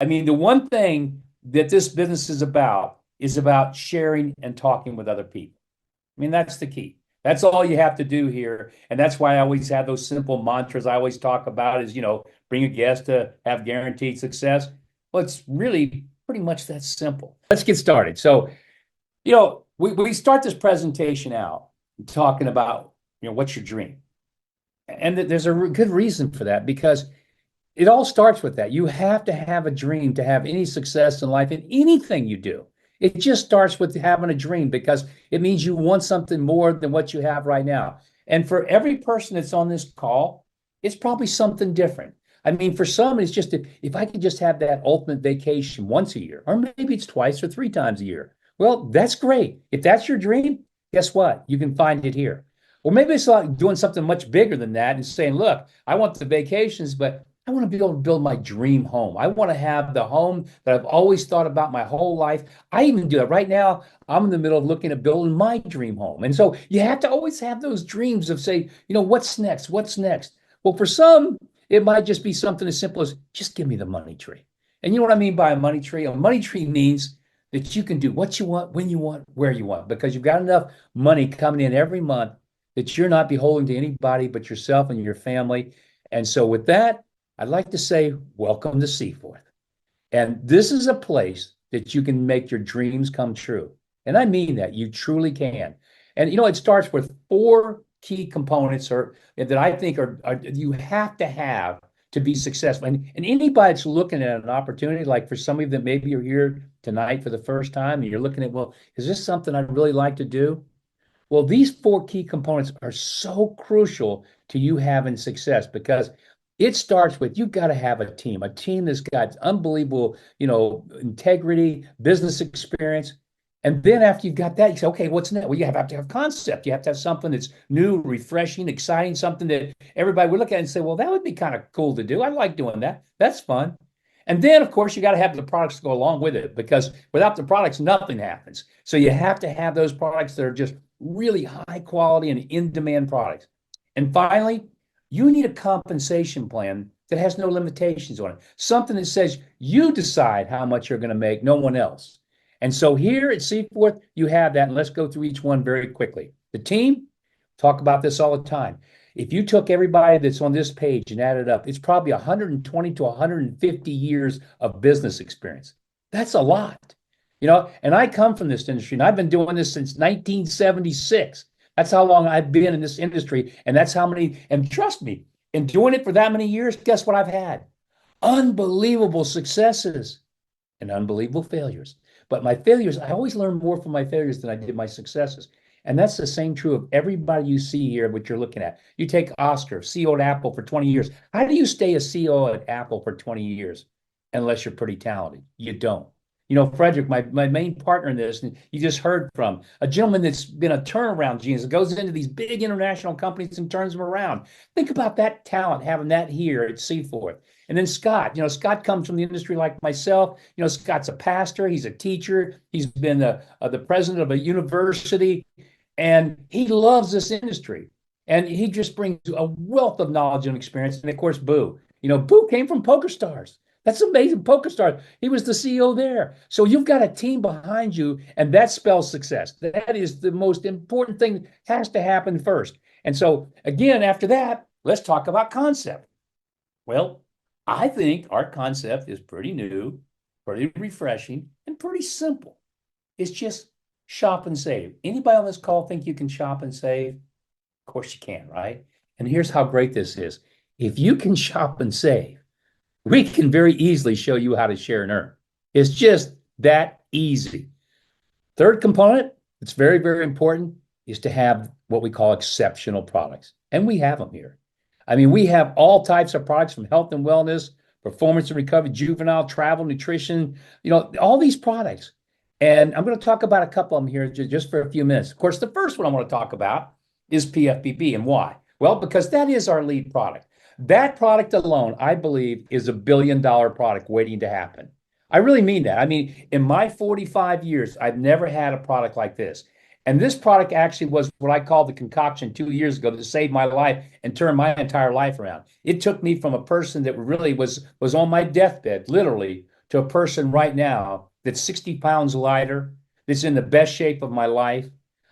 I mean, the one thing that this business is about sharing and talking with other people. I mean, that's the key. That's all you have to do here. And that's why I always have those simple mantras I always talk about is, bring a guest to have guaranteed success. Well, it's really pretty much that simple. Let's get started. So, we start this presentation out talking about, what's your dream? And there's a good reason for that because it all starts with that. You have to have a dream to have any success in life in anything you do. It just starts with having a dream because it means you want something more than what you have right now. And for every person that's on this call, it's probably something different. I mean, for some, it's just if I could just have that ultimate vacation once a year, or maybe it's twice or three times a year. Well, that's great. If that's your dream, guess what? You can find it here. Or maybe it's like doing something much bigger than that and saying, look, I want the vacations, but I want to be able to build my dream home. I want to have the home that I've always thought about my whole life. I even do that right now. I'm in the middle of looking at building my dream home. And so you have to always have those dreams of say, what's next? What's next? Well, for some, it might just be something as simple as just give me the money tree. And you know what I mean by a money tree? A money tree means that you can do what you want, when you want, where you want, because you've got enough money coming in every month that you're not beholden to anybody but yourself and your family. And so with that, I'd like to say, welcome to Seaforth. And this is a place that you can make your dreams come true. And I mean that, you truly can. And it starts with four key components that I think are you have to be successful. And anybody that's looking at an opportunity, like for some of you that maybe you're here tonight for the first time and you're looking at, well, is this something I'd really like to do? Well, these four key components are so crucial to you having success because it starts with you've got to have a team that's got unbelievable, integrity, business experience. And then after you've got that, you say, okay, what's next? Well, you have to have concept. You have to have something that's new, refreshing, exciting, something that everybody would look at and say, well, that would be kind of cool to do. I like doing that. That's fun. And then, of course, you got to have the products to go along with it because without the products, nothing happens. So you have to have those products that are just really high quality and in-demand products. And finally, you need a compensation plan that has no limitations on it. Something that says you decide how much you're going to make, no one else. And so here at Seaforth, you have that. And let's go through each one very quickly. The team, talk about this all the time. If you took everybody that's on this page and added up, it's probably 120 to 150 years of business experience. That's a lot. And I come from this industry and I've been doing this since 1976. That's how long I've been in this industry. And that's how many, and trust me, in doing it for that many years, guess what I've had? Unbelievable successes and unbelievable failures. But my failures, I always learn more from my failures than I did my successes. And that's the same true of everybody you see here, what you're looking at. You take Oscar, CEO at Apple for 20 years. How do you stay a CEO at Apple for 20 years unless you're pretty talented? You don't. Frederick, my main partner in this, and you just heard from a gentleman that's been a turnaround genius that goes into these big international companies and turns them around. Think about that talent, having that here at Seaforth. And then Scott, Scott comes from the industry like myself. Scott's a pastor, he's a teacher, he's been the president of a university, and he loves this industry. And he just brings a wealth of knowledge and experience. And of course, Boo. Boo came from PokerStars. That's amazing. PokerStars. He was the CEO there. So you've got a team behind you, and that spells success. That is the most important thing that has to happen first. And so, again, after that, let's talk about concept. Well, I think our concept is pretty new, pretty refreshing, and pretty simple. It's just shop and save. Anybody on this call think you can shop and save? Of course you can, right? And here's how great this is. If you can shop and save, we can very easily show you how to share and earn. It's just that easy. Third component, it's very, very important, is to have what we call exceptional products. And we have them here. I mean, we have all types of products from health and wellness, performance and recovery, juvenile, travel, nutrition, all these products. And I'm going to talk about a couple of them here just for a few minutes. Of course, the first one I want to talk about is PFPB. And why? Well, because that is our lead product. That product alone, I believe, is a $1 billion product waiting to happen. I really mean that. I mean, in my 45 years, I've never had a product like this. And this product actually was what I called the concoction 2 years ago that saved my life and turned my entire life around. It took me from a person that really was on my deathbed, literally, to a person right now that's 60 pounds lighter, that's in the best shape of my life.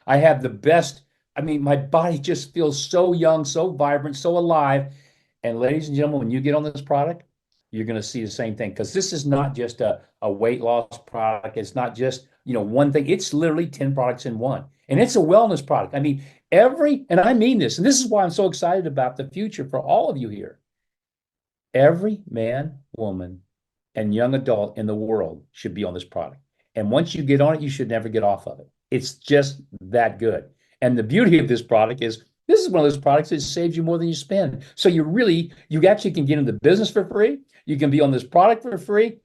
I have the best, I mean, my body just feels so young, so vibrant, so alive. And ladies and gentlemen, when you get on this product, you're going to see the same thing because this is not just a weight loss product. It's not just, one thing. It's literally 10 products in one. And it's a wellness product. I mean, and I mean this, and this is why I'm so excited about the future for all of you here. Every man, woman, and young adult in the world should be on this product. And once you get on it, you should never get off of it. It's just that good. And the beauty of this product is this is one of those products that saves you more than you spend. So you actually can get into business for free. You can be on this product for free.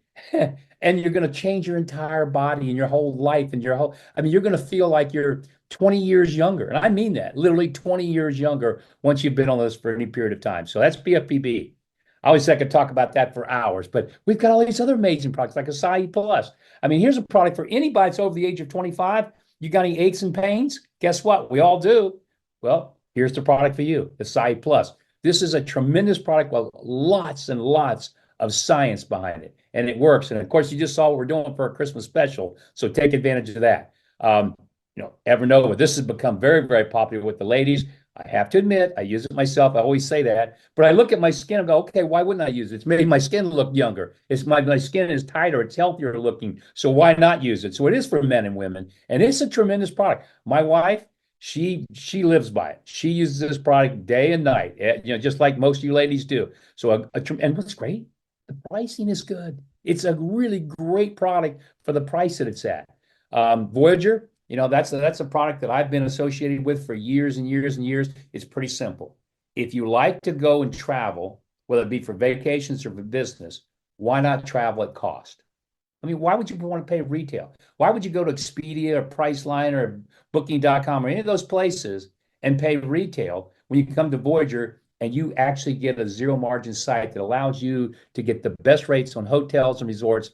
And you're going to change your entire body and your whole life and you're going to feel like you're 20 years younger. And I mean that, literally 20 years younger once you've been on this for any period of time. So that's BFPB. I always say I could talk about that for hours, but we've got all these other amazing products like Acai Plus. I mean, here's a product for anybody that's over the age of 25. You got any aches and pains? Guess what? We all do. Well, here's the product for you, Acai Plus. This is a tremendous product with lots and lots of science behind it, and it works. And of course, you just saw what we're doing for a Christmas special, so take advantage of that. Evernova, this has become very, very popular with the ladies. I have to admit, I use it myself. I always say that, but I look at my skin and go, okay, why wouldn't I use it? It's made my skin look younger. It's my skin is tighter. It's healthier looking. So why not use it? So it is for men and women, and it's a tremendous product. My wife, she lives by it. She uses this product day and night, just like most of you ladies do. So and what's great, the pricing is good. It's a really great product for the price that it's at. Voyager. That's a product that I've been associated with for years and years and years. It's pretty simple. If you like to go and travel, whether it be for vacations or for business, why not travel at cost? I mean, why would you want to pay retail? Why would you go to Expedia or Priceline or Booking.com or any of those places and pay retail when you come to Voyager and you actually get a zero margin site that allows you to get the best rates on hotels and resorts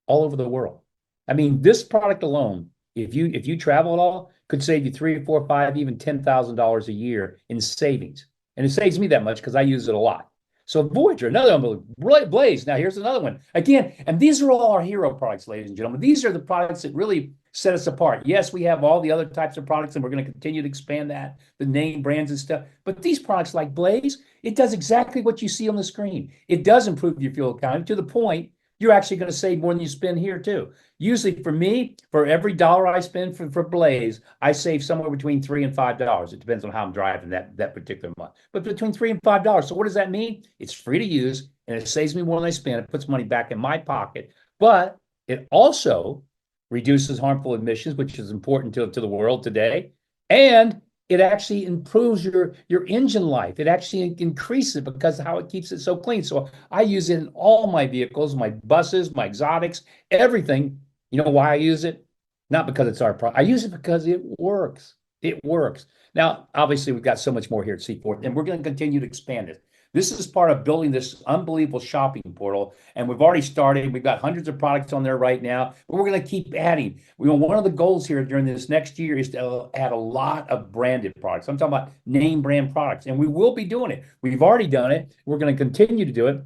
all over the world? I mean, this product alone, if you travel at all, could save you $3, $4, $5, even $10,000 a year in savings. And it saves me that much because I use it a lot. So Voyager, another one, Blaze. Now here's another one. Again, and these are all our hero products, ladies and gentlemen. These are the products that really set us apart. Yes, we have all the other types of products, and we're going to continue to expand that, the name brands and stuff. But these products like Blaze, it does exactly what you see on the screen. It does improve your fuel economy to the point you're actually going to save more than you spend here too. Usually for me, for every dollar I spend for Blaze, I save somewhere between $3 and $5. It depends on how I'm driving that particular month. But between $3 and $5. So what does that mean? It's free to use and it saves me more than I spend. It puts money back in my pocket. But it also reduces harmful emissions, which is important to the world today. And it actually improves your engine life. It actually increases it because of how it keeps it so clean. So I use it in all my vehicles, my buses, my exotics, everything. You know why I use it? Not because it's our product. I use it because it works. It works. Now, obviously, we've got so much more here at Seaport, and we're going to continue to expand it. This is part of building this unbelievable shopping portal, and we've already started. We've got hundreds of products on there right now, but we're going to keep adding. One of the goals here during this next year is to add a lot of branded products. I'm talking about name brand products, and we will be doing it. We've already done it. We're going to continue to do it,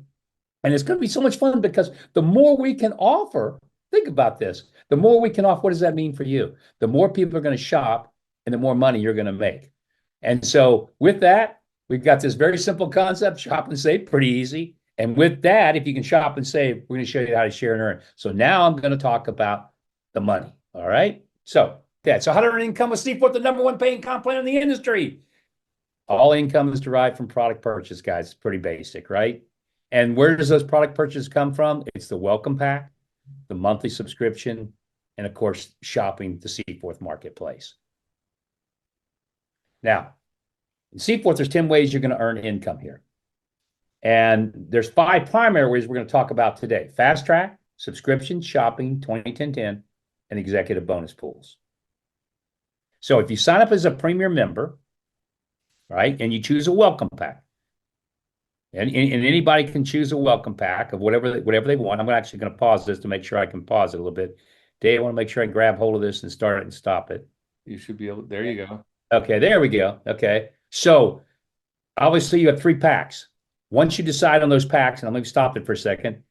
and it's going to be so much fun because the more we can offer, think about this, the more we can offer, what does that mean for you? The more people are going to shop, and the more money you're going to make. And so with that, we've got this very simple concept, shop and save, pretty easy. And with that, if you can shop and save, we're going to show you how to share and earn. So now I'm going to talk about the money. All right. So how to earn income with Seaport, the number one paying comp plan in the industry. All income is derived from product purchase, guys. It's pretty basic, right? And where does those product purchases come from? It's the welcome pack, the monthly subscription, and of course, shopping the Seaport marketplace. Now, in Seaport, there's 10 ways you're going to earn income here. And there's 5 primary ways we're going to talk about today. Fast track, subscription, shopping, 20-10-10, and executive bonus pools. So if you sign up as a premier member, right, and you choose a welcome pack, and anybody can choose a welcome pack of whatever they want. I'm actually going to pause this to make sure I can pause it a little bit. Dave, I want to make sure I grab hold of this and start it and stop it. You should be able, there you go. Okay, there we go. Okay. So obviously you have 3 packs. Once you decide on those packs, and I'm going to stop it for a second,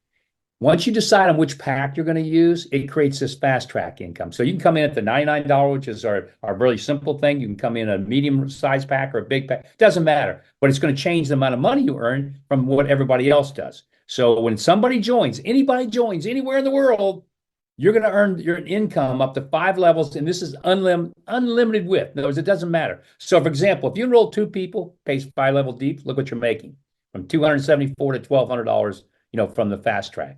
Once you decide on which pack you're going to use, it creates this fast track income. So you can come in at the $99, which is our really simple thing. You can come in a medium size pack or a big pack. Doesn't matter, but it's going to change the amount of money you earn from what everybody else does. So when somebody joins, anybody joins anywhere in the world, you're going to earn your income up to 5 levels, and this is unlimited width. In other words, it doesn't matter. So, for example, if you enroll 2 people, pays 5 level deep, look what you're making from $274 to $1,200, from the fast track.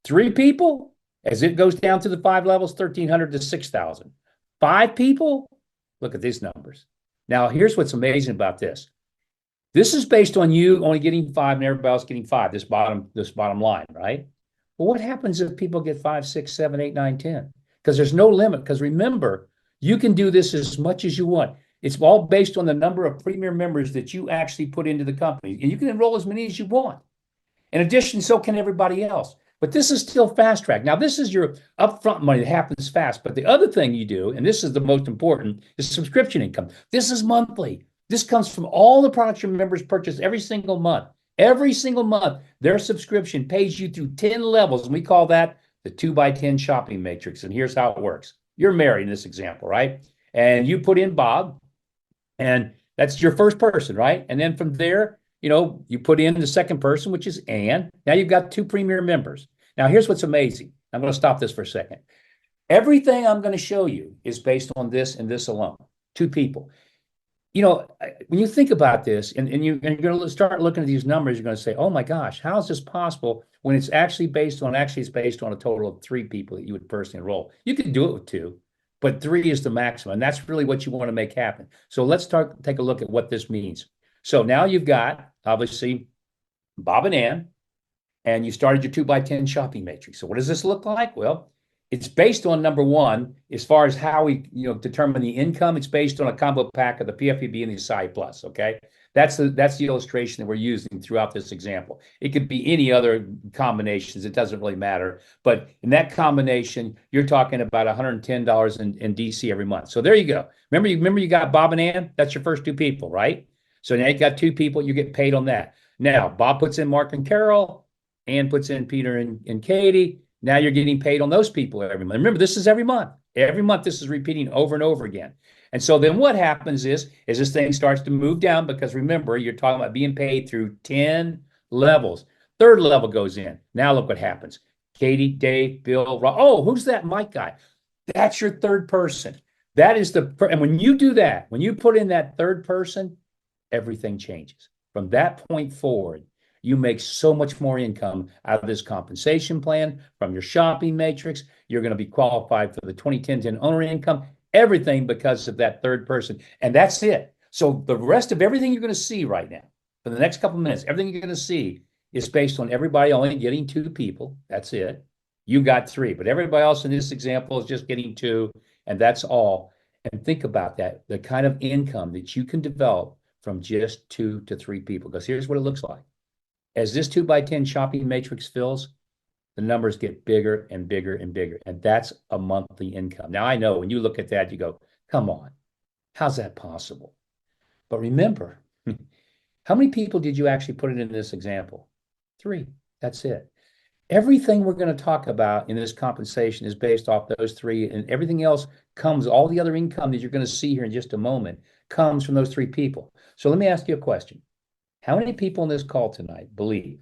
3 people, as it goes down to the 5 levels, 1,300 to 6,000. 5 people, look at these numbers. Now, here's what's amazing about this. This is based on you only getting 5 and everybody else getting 5, this bottom line, right? Well, what happens if people get 5, 6, 7, 8, 9, 10? Because there's no limit. Because remember, you can do this as much as you want. It's all based on the number of premier members that you actually put into the company. And you can enroll as many as you want. In addition, so can everybody else. But this is still fast track. Now, this is your upfront money that happens fast. But the other thing you do, and this is the most important, is subscription income. This is monthly. This comes from all the products your members purchase every single month. Every single month, their subscription pays you through 10 levels. And we call that the 2x10 shopping matrix. And here's how it works. You're married in this example, right? And you put in Bob, and that's your first person, right? And then from there, you put in the second person, which is Ann. Now you've got 2 premier members. Now, here's what's amazing. I'm going to stop this for a second. Everything I'm going to show you is based on this and this alone. 2 people. When you think about this and you're going to start looking at these numbers, you're going to say, oh my gosh, how is this possible when it's based on a total of 3 people that you would personally enroll. You can do it with 2, but 3 is the maximum. And that's really what you want to make happen. So let's take a look at what this means. So now you've got, obviously, Bob and Ann, and you started your 2x10 shopping matrix. So what does this look like? Well, it's based on, number one, as far as how we determine the income, it's based on a combo pack of the PFEB and the Asai Plus, okay? That's the illustration that we're using throughout this example. It could be any other combinations. It doesn't really matter. But in that combination, you're talking about $110 in DC every month. So there you go. Remember you got Bob and Ann? That's your first 2 people, right? So now you got 2 people, you get paid on that. Now, Bob puts in Mark and Carol, Ann puts in Peter and Katie. Now you're getting paid on those people every month. Remember, this is every month. Every month, this is repeating over and over again. And so then what happens is this thing starts to move down, because remember, you're talking about being paid through 10 levels. 3rd level goes in. Now look what happens. Katie, Dave, Bill, Rob. Oh, who's that Mike guy? That's your 3rd person. That is and when you do that, when you put in that 3rd person, everything changes. From that point forward, you make so much more income out of this compensation plan from your shopping matrix. You're going to be qualified for the 2010 owner income, everything because of that 3rd person. And that's it. So the rest of everything you're going to see right now for the next couple of minutes, everything you're going to see is based on everybody only getting 2 people. That's it. You got 3, but everybody else in this example is just getting 2, and that's all. And think about that, the kind of income that you can develop from just 2 to 3 people. Because here's what it looks like. As this 2x10 shopping matrix fills, the numbers get bigger and bigger and bigger. And that's a monthly income. Now, I know when you look at that, you go, come on, how's that possible? But remember, how many people did you actually put it in this example? 3. That's it. Everything we're going to talk about in this compensation is based off those 3, and everything else comes, all the other income that you're going to see here in just a moment comes from those 3 people. So let me ask you a question. How many people in this call tonight believe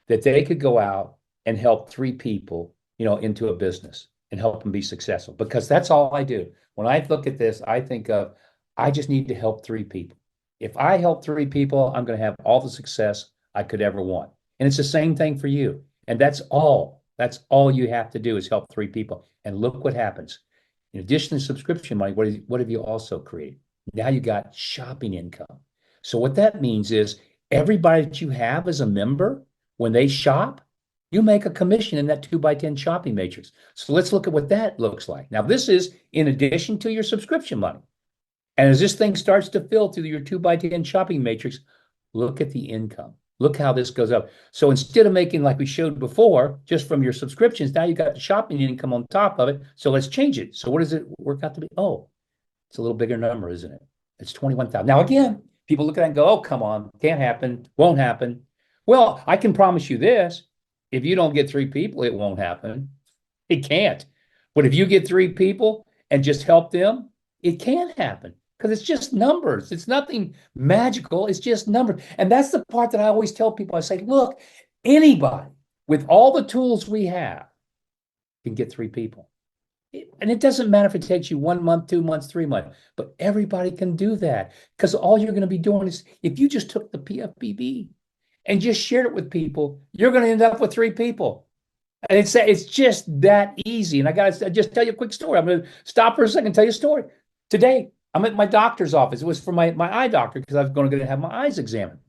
that they could go out and help 3 people, into a business and help them be successful? Because that's all I do. When I look at this, I think of, I just need to help 3 people. If I help 3 people, I'm going to have all the success I could ever want. And it's the same thing for you. And that's all you have to do is help 3 people. And look what happens. In addition to subscription money, what have you also created? Now you got shopping income. So what that means is everybody that you have as a member, when they shop, you make a commission in that 2x10 shopping matrix. So let's look at what that looks like. Now, this is in addition to your subscription money. And as this thing starts to fill through your 2x10 shopping matrix, look at the income. Look how this goes up. So instead of making, like we showed before, just from your subscriptions, now you got the shopping income on top of it. So let's change it. So what does it work out to be? Oh, it's a little bigger number, isn't it? It's 21,000. Now, again, people look at that and go, oh, come on, can't happen, won't happen. Well, I can promise you this. If you don't get three people, it won't happen. It can't. But if you get three people and just help them, it can happen because it's just numbers. It's nothing magical. It's just numbers. And that's the part that I always tell people. I say, look, anybody with all the tools we have can get three people. And it doesn't matter if it takes you 1 month, 2 months, 3 months, but everybody can do that because all you're going to be doing is if you just took the PFPB and just shared it with people, you're going to end up with three people. And it's just that easy. And I got to just tell you a quick story. I'm going to stop for a second and tell you a story. Today, I'm at my doctor's office. It was for my eye doctor because I was going to have my eyes examined.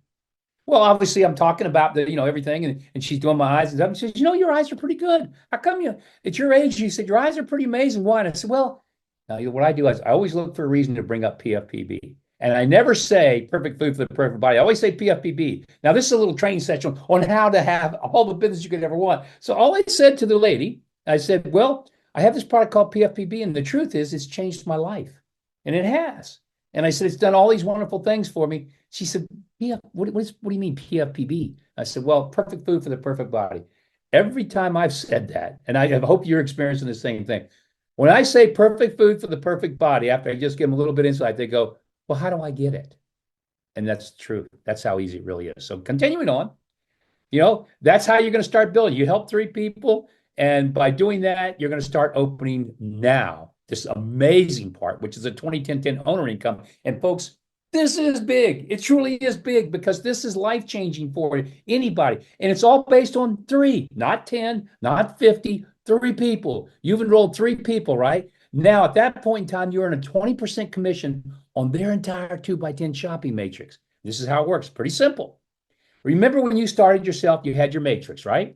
Well, obviously, I'm talking about everything, and she's doing my eyes and stuff. And she says, your eyes are pretty good. How come at your age? She said, your eyes are pretty amazing. Why? And I said, well, what I do is I always look for a reason to bring up PFPB. And I never say perfect food for the perfect body. I always say PFPB. Now, this is a little training session on how to have all the business you could ever want. So all I said to the lady, I said, well, I have this product called PFPB, and the truth is it's changed my life. And it has. And I said, it's done all these wonderful things for me. She said, what do you mean PFPB? I said, well, perfect food for the perfect body. Every time I've said that, and I hope you're experiencing the same thing. When I say perfect food for the perfect body, after I just give them a little bit of insight, they go, well, how do I get it? And that's true. That's how easy it really is. So continuing on, that's how you're going to start building. You help three people. And by doing that, you're going to start opening now this amazing part, which is a 20-10-10 owner income. And folks, this is big. It truly is big because this is life-changing for anybody. And it's all based on three, not 10, not 50, three people. You've enrolled three people, right? Now, at that point in time, you earn a 20% commission on their entire 2x10 shopping matrix. This is how it works. Pretty simple. Remember when you started yourself, you had your matrix, right?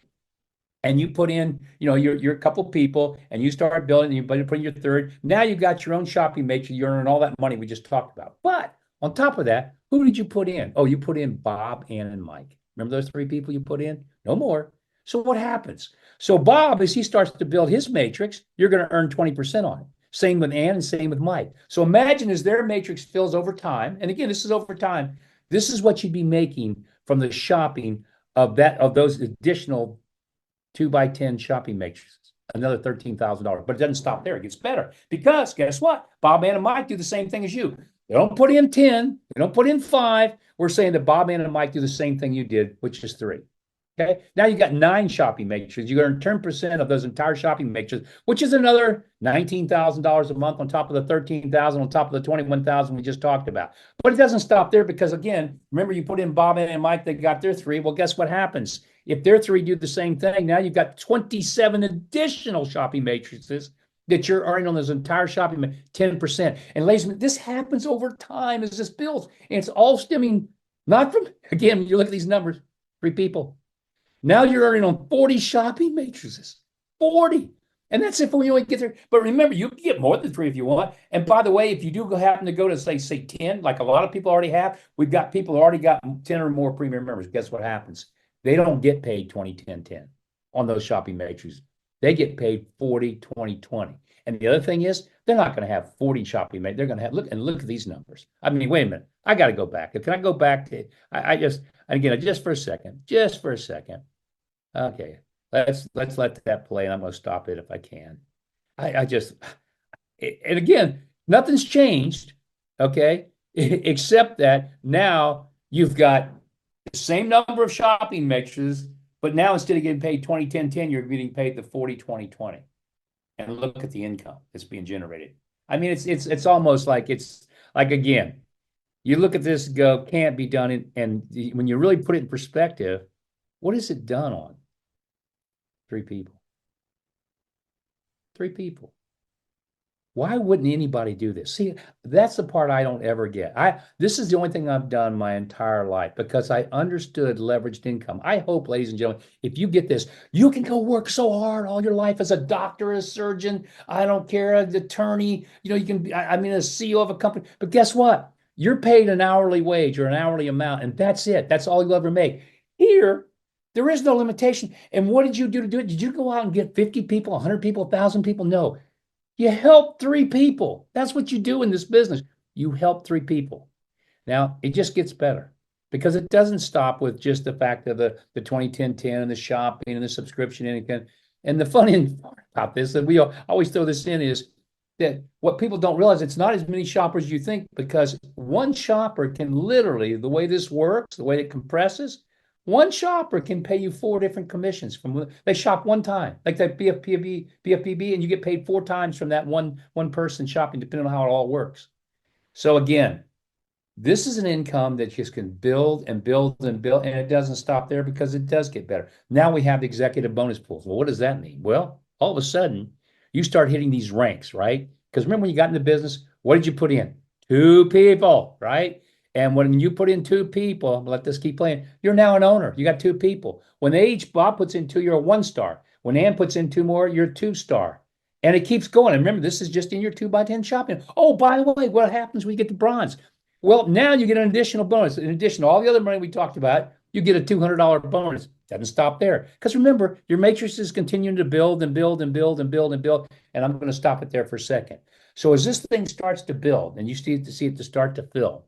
And you put in, your couple people, and you start building, you put in your third. Now you've got your own shopping matrix. You're earning all that money we just talked about. But on top of that, who did you put in? Oh, you put in Bob, Ann, and Mike. Remember those three people you put in? No more. So what happens? So Bob, as he starts to build his matrix, you're going to earn 20% on it. Same with Ann and same with Mike. So imagine as their matrix fills over time, and again, this is over time, this is what you'd be making from the shopping of those additional 2x10 shopping matrices, another $13,000. But it doesn't stop there. It gets better because guess what? Bob, Ann, and Mike do the same thing as you. They don't put in 10. They don't put in 5. We're saying that Bob, Ann, and Mike do the same thing you did, which is 3. Okay. Now you got 9 shopping matrices. You earn 10% of those entire shopping matrices, which is another $19,000 a month on top of the 13,000, on top of the 21,000 we just talked about. But it doesn't stop there because again, remember you put in Bob and Mike, they got their 3. Well, guess what happens? If their 3 do the same thing, now you've got 27 additional shopping matrices that you're earning on those entire shopping 10%. And ladies and gentlemen, this happens over time as this builds. And it's all stemming not from, again, you look at these numbers, 3 people. Now you're earning on 40 shopping matrices. 40. And that's if we only get there. But remember, you can get more than 3 if you want. And by the way, if you do happen to go to say 10, like a lot of people already have, we've got people who already got 10 or more premium members. Guess what happens? They don't get paid 20, 10, 10 on those shopping matrices. They get paid 40, 20, 20. And the other thing is, they're not going to have 40 shopping matrices. They're going to have, look at these numbers. I mean, wait a minute. I got to go back. Can I go back to, just for a second. Okay, let's let that play, and I'm going to stop it if I can. And again, nothing's changed, okay, except that now you've got the same number of shopping matrices, but now instead of getting paid 20, 10, 10, you're getting paid the 40, 20, 20. And look at the income that's being generated. I mean, it's almost like it's like, again, you look at this and go, can't be done. And when you really put it in perspective, what is it done on? 3 people. 3 people. Why wouldn't anybody do this? See, that's the part I don't ever get. This is the only thing I've done my entire life because I understood leveraged income. I hope, ladies and gentlemen, if you get this, you can go work so hard all your life as a doctor, a surgeon, I don't care, an attorney, you can be, a CEO of a company. But guess what? You're paid an hourly wage or an hourly amount, and that's it. That's all you'll ever make. Here, there is no limitation. And what did you do to do it? Did you go out and get 50 people, 100 people, 1,000 people? No. You help 3 people. That's what you do in this business. You help 3 people. Now, it just gets better. because it doesn't stop with just the fact of the 2010 and the shopping and the subscription income. And the funny part about this that we always throw this in is that what people don't realize, it's not as many shoppers as you think, because one shopper can literally, the way this works, the way it compresses, one shopper can pay you four different commissions from they shop one time, like that BFPB, and you get paid four times from that one person shopping, depending on how it all works. So again, this is an income that just can build and build and build, and it doesn't stop there because it does get better. Now we have the executive bonus pools. Well, what does that mean? Well, all of a sudden, you start hitting these ranks, right? Because remember when you got into business, what did you put in? Two people, right? And when you put in two people, let this keep playing, you're now an owner. You got two people. When they each, Bob puts in two, you're a 1 star. When Ann puts in two more, you're a 2 star. And it keeps going. And remember, this is just in your 2x10 shopping. Oh, by the way, what happens when you get to bronze? Well, now you get an additional bonus. In addition to all the other money we talked about, you get a $200 bonus. Doesn't stop there. Because remember, your matrix is continuing to build and build and build and build and build. And I'm going to stop it there for a second. So as this thing starts to build and you see it to start to fill,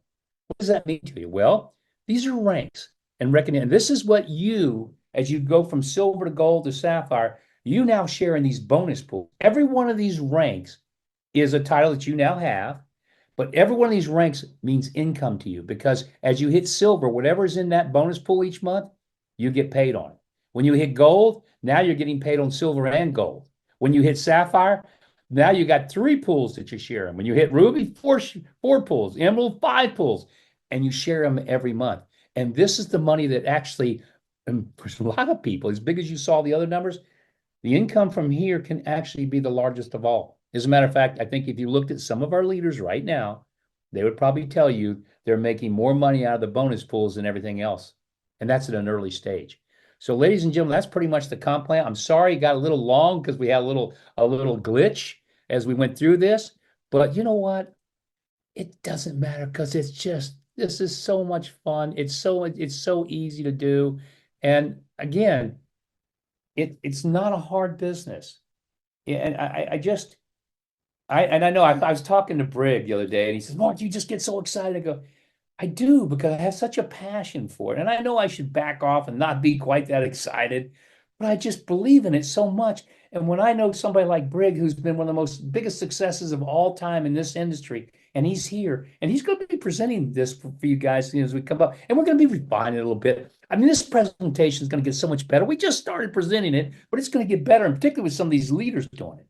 what does that mean to you? Well, these are ranks and reckoning. And this is what you, as you go from silver to gold to sapphire, you now share in these bonus pools. Every one of these ranks is a title that you now have. But every one of these ranks means income to you, because as you hit silver, whatever's in that bonus pool each month, you get paid on it. When you hit gold, now you're getting paid on silver and gold. When you hit sapphire, now you got 3 pools that you're sharing. When you hit ruby, four pools, emerald, 5 pools, and you share them every month. And this is the money that actually, and for a lot of people, as big as you saw the other numbers, the income from here can actually be the largest of all. As a matter of fact, I think if you looked at some of our leaders right now, they would probably tell you they're making more money out of the bonus pools than everything else. And that's at an early stage. So, ladies and gentlemen, that's pretty much the comp plan. I'm sorry it got a little long because we had a little glitch as we went through this. But you know what? It doesn't matter, because it's just, this is so much fun. It's so easy to do. And again, it's not a hard business. And I know I was talking to Brig the other day, and he says, Mark, you just get so excited. I go, I do, because I have such a passion for it. And I know I should back off and not be quite that excited, but I just believe in it so much. And when I know somebody like Brig, who's been one of the most biggest successes of all time in this industry, and he's here, and he's going to be presenting this for you guys, as we come up, and we're going to be refining it a little bit. I mean, this presentation is going to get so much better. We just started presenting it, but it's going to get better, and particularly with some of these leaders doing it.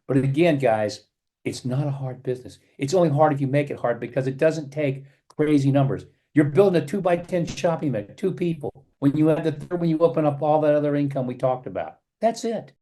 But again, guys, it's not a hard business. It's only hard if you make it hard, because it doesn't take crazy numbers. You're building a 2x10 shopping bag, 2 people. When you have the third, when you open up all that other income we talked about, that's it.